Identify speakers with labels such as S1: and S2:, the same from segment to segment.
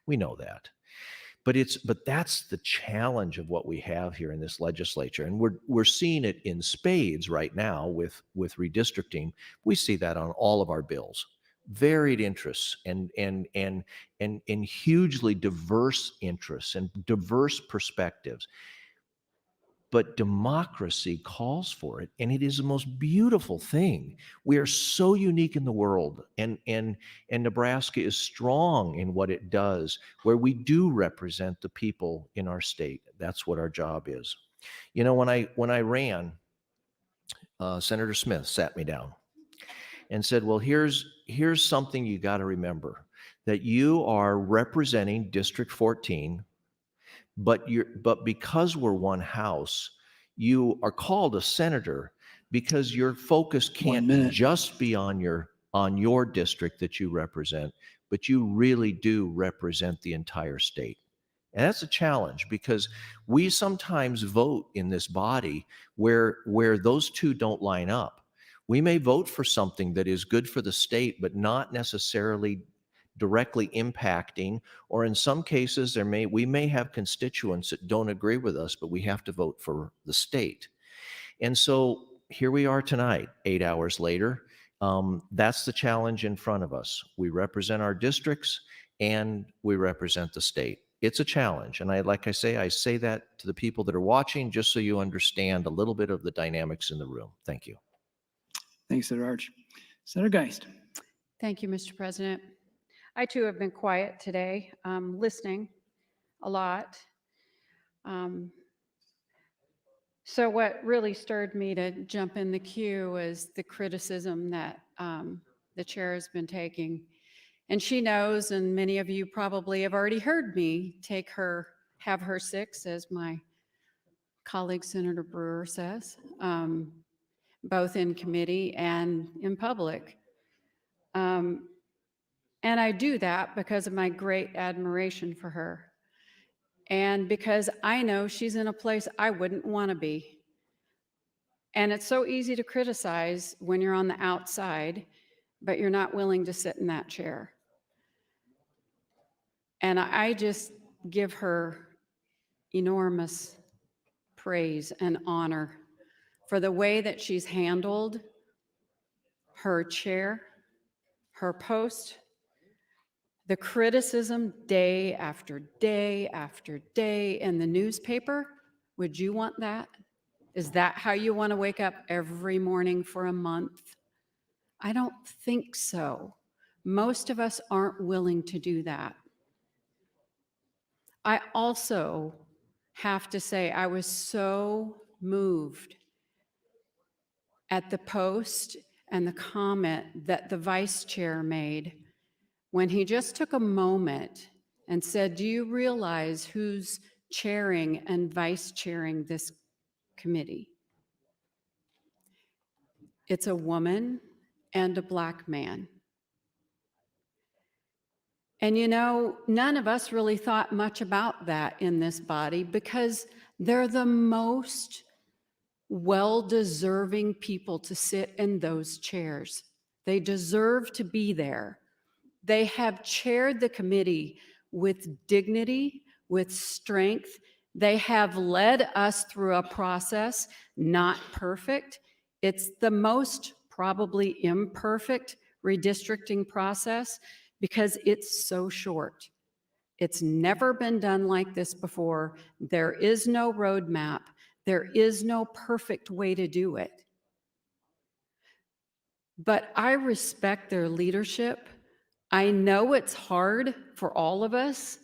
S1: We know that. But that's the challenge of what we have here in this legislature. And we're seeing it in spades right now with redistricting. We see that on all of our bills. Varied interests and hugely diverse interests and diverse perspectives. But democracy calls for it, and it is the most beautiful thing. We are so unique in the world, and Nebraska is strong in what it does, where we do represent the people in our state. That's what our job is. You know, when I ran, Senator Smith sat me down and said, "Well, here's something you got to remember, that you are representing District 14, but because we're one house, you are called a senator because your focus can't just be on your district that you represent, but you really do represent the entire state." And that's a challenge because we sometimes vote in this body where those two don't line up. We may vote for something that is good for the state, but not necessarily directly impacting, or in some cases we may have constituents that don't agree with us, but we have to vote for the state. And so here we are tonight, 8 hours later. That's the challenge in front of us. We represent our districts and we represent the state. It's a challenge, and I say that to the people that are watching, just so you understand a little bit of the dynamics in the room. Thank you.
S2: Thanks, Senator Arch. Senator Geist.
S3: Thank you, Mr. President. I too have been quiet today, listening a lot. So what really stirred me to jump in the queue is the criticism that the chair has been taking. And she knows, and many of you probably have already heard me have her 6, as my colleague Senator Brewer says, both in committee and in public. And I do that because of my great admiration for her. And because I know she's in a place I wouldn't want to be. And it's so easy to criticize when you're on the outside, but you're not willing to sit in that chair. And I just give her enormous praise and honor for the way that she's handled her chair, her post, the criticism day after day after day in the newspaper. Would you want that? Is that how you want to wake up every morning for a month? I don't think so. Most of us aren't willing to do that. I also have to say I was so moved at the post and the comment that the vice chair made when he just took a moment and said, "Do you realize who's chairing and vice chairing this committee? It's a woman and a Black man." And you know, none of us really thought much about that in this body because they're the most well-deserving people to sit in those chairs. They deserve to be there. They have chaired the committee with dignity, with strength. They have led us through a process, not perfect. It's the most probably imperfect redistricting process because it's so short. It's never been done like this before. There is no roadmap. There is no perfect way to do it. But I respect their leadership. I know it's hard for all of us.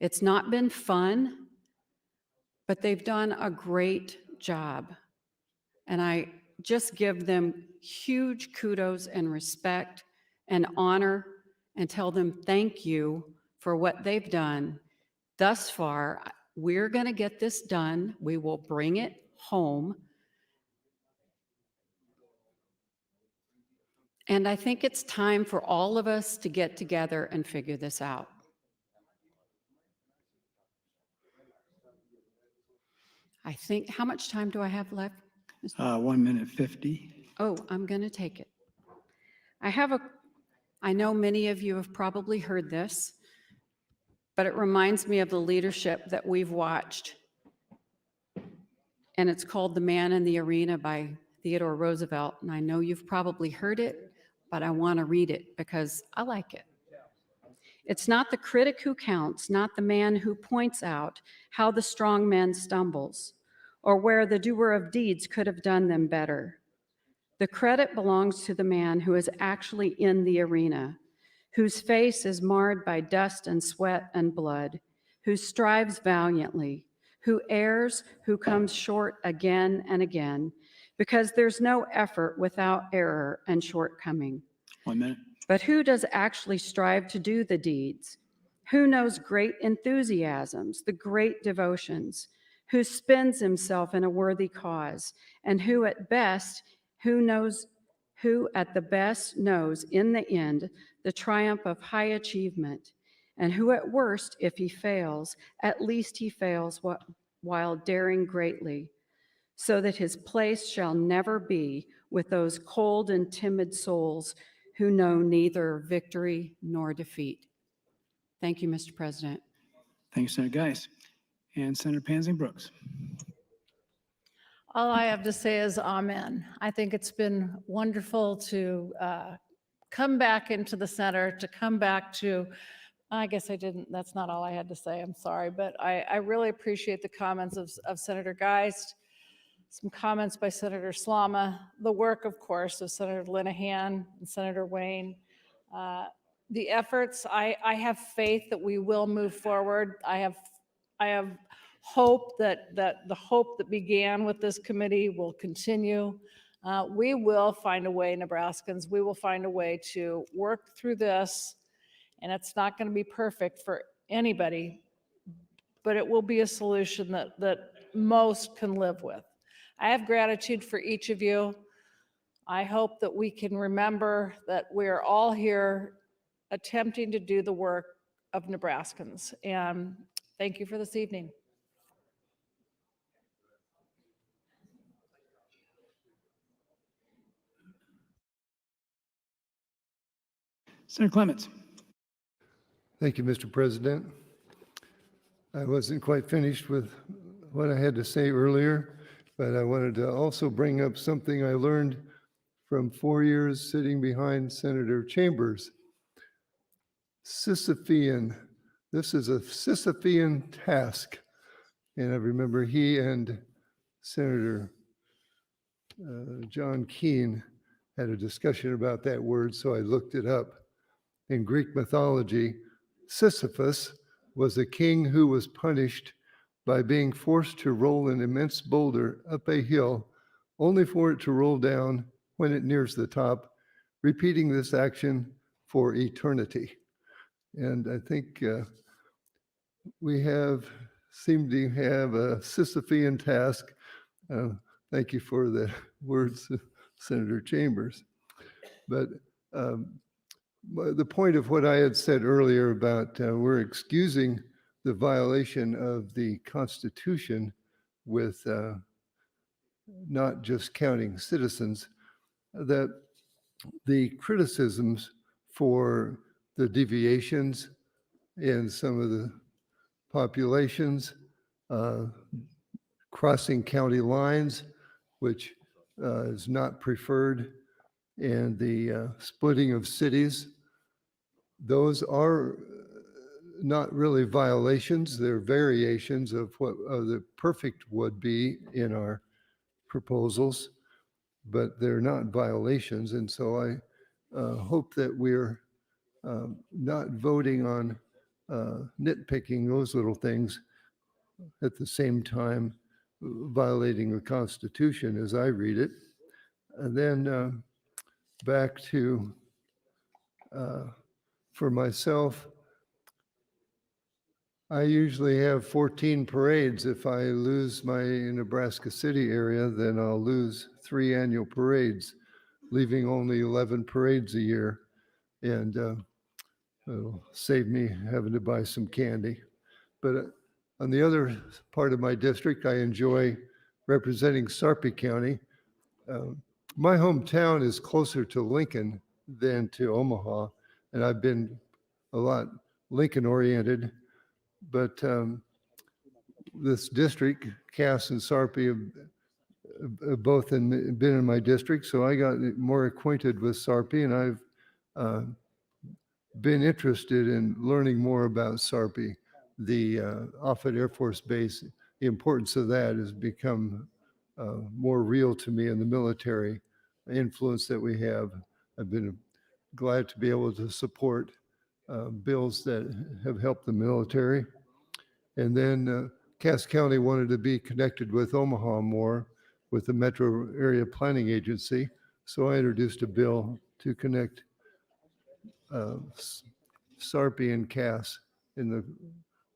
S3: It's not been fun, but they've done a great job. And I just give them huge kudos and respect and honor and tell them thank you for what they've done thus far. We're going to get this done. We will bring it home. And I think it's time for all of us to get together and figure this out. I think, how much time do I have left?
S2: 1 minute 50.
S3: Oh, I'm going to take it. I know many of you have probably heard this, but it reminds me of the leadership that we've watched. And it's called The Man in the Arena by Theodore Roosevelt. And I know you've probably heard it, but I want to read it because I like it. It's not the critic who counts, not the man who points out how the strong man stumbles, or where the doer of deeds could have done them better. The credit belongs to the man who is actually in the arena, whose face is marred by dust and sweat and blood, who strives valiantly, who errs, who comes short again and again, because there's no effort without error and shortcoming.
S2: 1 minute.
S3: But who does actually strive to do the deeds? Who knows great enthusiasms, the great devotions? Who spends himself in a worthy cause? And who at the best knows in the end the triumph of high achievement? And who at worst, if he fails, at least he fails while daring greatly, so that his place shall never be with those cold and timid souls who know neither victory nor defeat. Thank you, Mr. President.
S2: Thank you, Senator Geist. And Senator Panz Brooks.
S4: All I have to say is amen. I think it's been wonderful to come back into the center, to come back to, I guess I didn't, that's not all I had to say, I'm sorry, but I really appreciate the comments of Senator Geist, some comments by Senator Slama, the work, of course, of Senator Linehan and Senator Wayne. The efforts, I have faith that we will move forward. I have hope that the hope that began with this committee will continue. We will find a way, Nebraskans, we will find a way to work through this, and it's not going to be perfect for anybody, but it will be a solution that most can live with. I have gratitude for each of you. I hope that we can remember that we're all here attempting to do the work of Nebraskans. And thank you for this evening.
S2: Senator Clements.
S5: Thank you, Mr. President. I wasn't quite finished with what I had to say earlier, but I wanted to also bring up something I learned from 4 years sitting behind Senator Chambers. Sisyphean. This is a Sisyphean task. And I remember he and Senator John Keane had a discussion about that word, so I looked it up. In Greek mythology, Sisyphus was a king who was punished by being forced to roll an immense boulder up a hill, only for it to roll down when it nears the top, repeating this action for eternity. And I think we seem to have a Sisyphean task. Thank you for the words, Senator Chambers. But the point of what I had said earlier about we're excusing the violation of the Constitution with not just counting citizens, that the criticisms for the deviations in some of the populations, crossing county lines, which is not preferred, and the splitting of cities, those are not really violations. They're variations of what the perfect would be in our proposals, but they're not violations. And so I hope that we're not voting on nitpicking those little things at the same time violating the Constitution as I read it. And then back to, for myself, I usually have 14 parades. If I lose my Nebraska City area, then I'll lose 3 annual parades, leaving only 11 parades a year. And it'll save me having to buy some candy. But on the other part of my district, I enjoy representing Sarpy County. My hometown is closer to Lincoln than to Omaha, and I've been a lot Lincoln oriented. but this district, Cass and Sarpy, have both been in my district, so I got more acquainted with Sarpy, and I've been interested in learning more about Sarpy. The Offutt Air Force Base, the importance of that has become more real to me in the military influence that we have. I've been glad to be able to support bills that have helped the military. And then Cass County wanted to be connected with Omaha more with the Metro Area Planning Agency. So I introduced a bill to connect Sarpy and Cass in the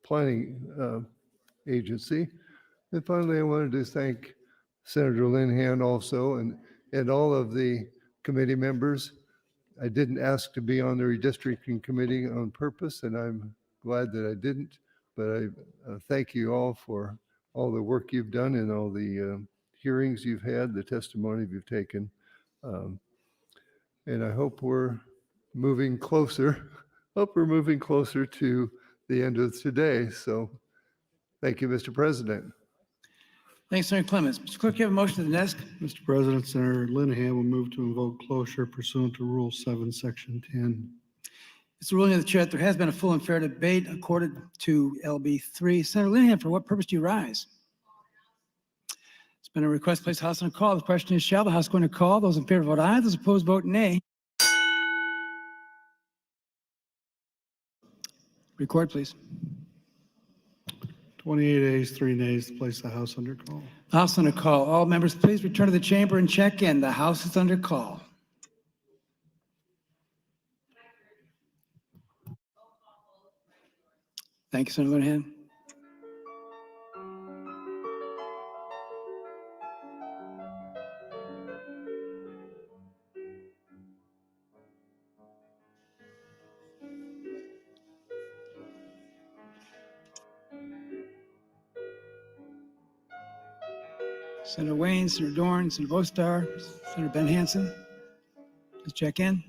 S5: planning agency. And finally, I wanted to thank Senator Linehan also and all of the committee members. I didn't ask to be on the redistricting committee on purpose, and I'm glad that I didn't. But I thank you all for all the work you've done and all the hearings you've had, the testimony you've taken. And I hope we're moving closer. Hope we're moving closer to the end of today. So thank you, Mr. President.
S2: Thanks, Senator Clements. Mr. Clerk, you have a motion to the desk.
S6: Mr. President, Senator Linehan will move to invoke cloture pursuant to Rule 7, Section 10.
S2: It's the ruling of the chair that there has been a full and fair debate accorded to LB 3. Senator Linehan, for what purpose do you rise? It's been a request to place the House on a call. The question is, shall the House go into call? Those in favor vote aye. Those opposed vote nay. Record, please.
S6: 28 ayes, 3 nays to place the House under call.
S2: House under call. All members, please return to the chamber and check in. The House is under call. Thank you, Senator Linehan. Senator Wayne, Senator Dorn, Senator Bostar, Senator Ben Hansen. Please check in.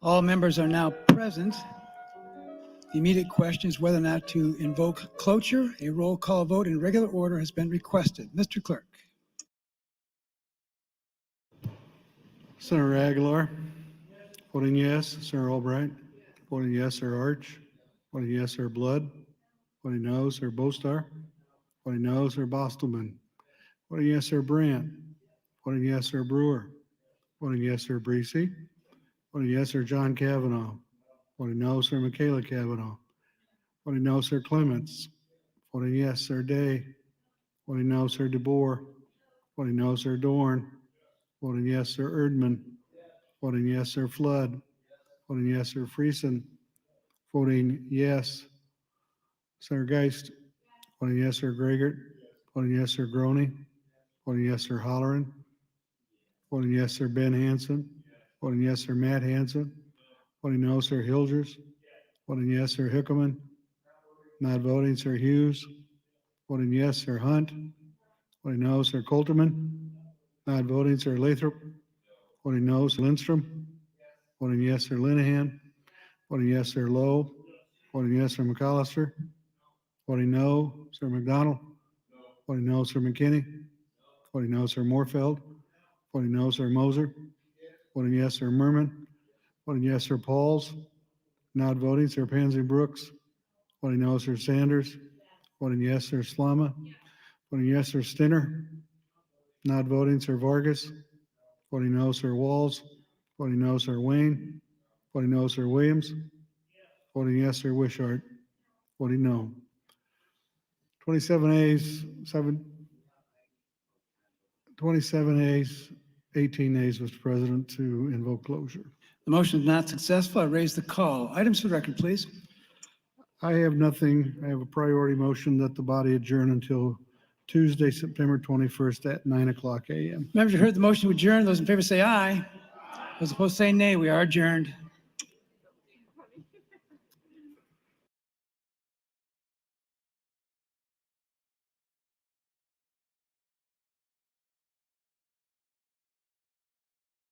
S2: All members are now present. The immediate question is whether or not to invoke cloture. A roll call vote in regular order has been requested. Mr. Clerk.
S6: Senator Aguilar, voting yes. Senator Albright, voting yes. Senator Arch, voting yes. Senator Blood, voting no. Senator Bostar, voting no. Senator Bostelman, voting yes. Senator Brandt, voting yes. Senator Brewer, voting yes. Senator Breesy, voting yes. Senator John Kavanaugh, voting no. Senator Michaela Kavanaugh, voting no. Senator Clements, voting yes. Senator Day, voting no. Senator DeBoer, voting no. Senator Dorn, voting yes. Senator Erdman, voting yes. Senator Flood, voting yes. Senator Friesen, voting yes. Senator Geist, voting yes. Senator Gregert, voting yes. Senator Groney, voting yes. Senator Holleran, voting yes. Senator Ben Hansen, voting yes. Senator Matt Hansen, voting no. Senator Hilgers, voting yes. Senator Hickelman, not voting Senator Hughes, voting yes. Senator Hunt, voting no. Senator Coulterman, not voting Senator Lathrop, voting no. Senator Lindstrom, voting yes. Senator Linehan, voting yes. Senator Lowe, voting yes. Senator McAllister, voting no. Senator McDonald, voting no. Senator McKinney, voting no. Senator Moorfeld, voting no. Senator Moser, voting yes. Senator Merman, voting yes. Senator Pauls, not voting Senator Panz Brooks, voting no. Senator Sanders, voting yes. Senator Slama, voting yes. Senator Stinner, not voting Senator Vargas, voting no. Senator Walls, voting no. Senator Wayne, voting no. Senator Williams, voting yes. Senator Wishart, voting no. 27 A's, 27 A's, 18 A's, Mr. President, to invoke closure.
S2: The motion is not successful. I raise the call. Items for the record, please.
S6: I have nothing. I have a priority motion that the body adjourn until Tuesday, September 21st at 9:00 a.m.
S2: Members, you heard the motion to adjourn. Those in favor say aye. Those opposed say nay. We are adjourned.